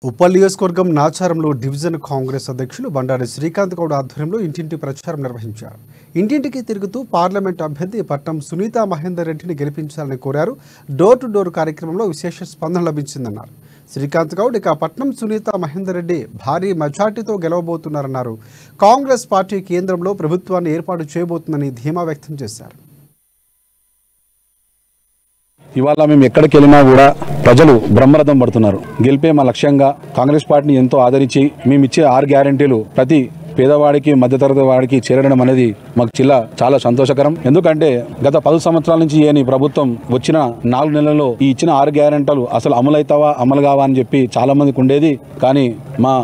ఉప్పల్ నియోజకవర్గం నాచారంలో డివిజన్ కాంగ్రెస్ అధ్యక్షులు బండారి శ్రీకాంత్ గౌడ్ ఆధ్వర్యంలో ఇంటింటి ప్రచారం నిర్వహించారు. ఇంటింటికి తిరుగుతూ పార్లమెంట్ అభ్యర్థి పట్నం సునీతా మహేందర్ రెడ్డిని గెలిపించాలని కోరారు. డోర్ టు డోర్ కార్యక్రమంలో విశేష స్పందన లభించిందన్నారు. శ్రీకాంత్ గౌడ్ ఇక పట్నం సునీతా మహేందర్ రెడ్డి భారీ మెజార్టీతో గెలవబోతున్నారన్నారు. కాంగ్రెస్ పార్టీ కేంద్రంలో ప్రభుత్వాన్ని ఏర్పాటు చేయబోతుందని ధీమా వ్యక్తం చేశారు. ఇవాళ మేము ఎక్కడికి వెళ్ళినా కూడా ప్రజలు బ్రహ్మరథం పడుతున్నారు. గెలిపే మా లక్ష్యంగా కాంగ్రెస్ పార్టీని ఎంతో ఆదరించి మేము ఇచ్చే 6 గ్యారెంటీలు ప్రతి పేదవాడికి మధ్యతరగతి వాడికి చేరడం అనేది మాకు చాలా సంతోషకరం. ఎందుకంటే గత 10 సంవత్సరాల నుంచి ఈ ప్రభుత్వం వచ్చిన 4 నెలల్లో ఈ ఇచ్చిన 6 గ్యారెంటీలు అసలు అమలవుతావా అమలు కావా అని చెప్పి చాలా మందికి ఉండేది. కానీ మా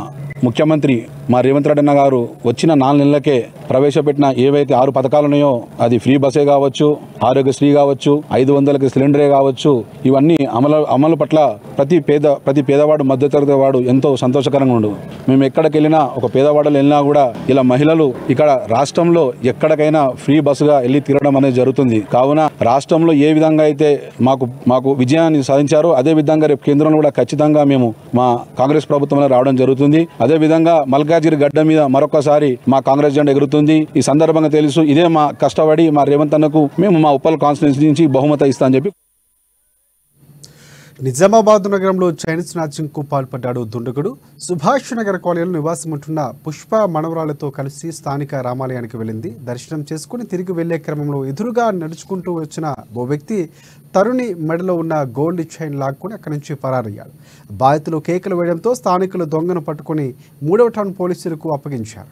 ముఖ్యమంత్రి మా రేవంత్ రెడ్డి అన్న గారు వచ్చిన 4 నెలలకే ప్రవేశపెట్టిన ఏవైతే 6 పథకాలు ఉన్నాయో అది ఫ్రీ బస్సే కావచ్చు, ఆరోగ్యశ్రీ కావచ్చు, 500కి సిలిండరే కావచ్చు, ఇవన్నీ అమలు పట్ల ప్రతి పేదవాడు మధ్యతరగతి వాడు ఎంతో సంతోషకరంగా ఉండు. మేము ఎక్కడికి వెళ్ళినా ఒక పేదవాడలు వెళ్ళినా కూడా ఇలా మహిళలు ఇక్కడ రాష్ట్రంలో ఎక్కడికైనా ఫ్రీ బస్సుగా వెళ్ళి తిరగడం అనేది జరుగుతుంది. కావున రాష్ట్రంలో ఏ విధంగా అయితే మాకు విజయాన్ని సాధించారో అదే విధంగా రేపు కేంద్రంలో కూడా ఖచ్చితంగా మేము మా కాంగ్రెస్ ప్రభుత్వంలో రావడం జరుగుతుంది. అదే విధంగా మల్కాజిరి గడ్డ మీద మరొకసారి మా కాంగ్రెస్ జెండా ఎగురుతుంది. ఈ సందర్భంగా తెలుసు ఇదే మా కష్టపడి మా రేవంత్ అన్నకు మేము మా ఉప్పల్ కాన్స్టిట్యున్సీ నుంచి బహుమతి ఇస్తామని చెప్పి. నిజామాబాద్ నగరంలో చైనీస్ స్నాచింగ్కు పాల్పడ్డాడు దుండగుడు. సుభాష్ నగర్ కాలనీలో నివాసం ఉంటున్న పుష్ప మనవరాలతో కలిసి స్థానిక రామాలయానికి వెళ్ళింది. దర్శనం చేసుకుని తిరిగి వెళ్లే క్రమంలో ఎదురుగా నడుచుకుంటూ వచ్చిన ఓ వ్యక్తి తరుణి మెడలో ఉన్న గోల్డ్ చైన్ లాక్కొని అక్కడి నుంచి పరారయ్యాడు. బాధితులు కేకలు వేయడంతో స్థానికులు దొంగను పట్టుకుని 3వ టౌన్ పోలీసులకు అప్పగించారు.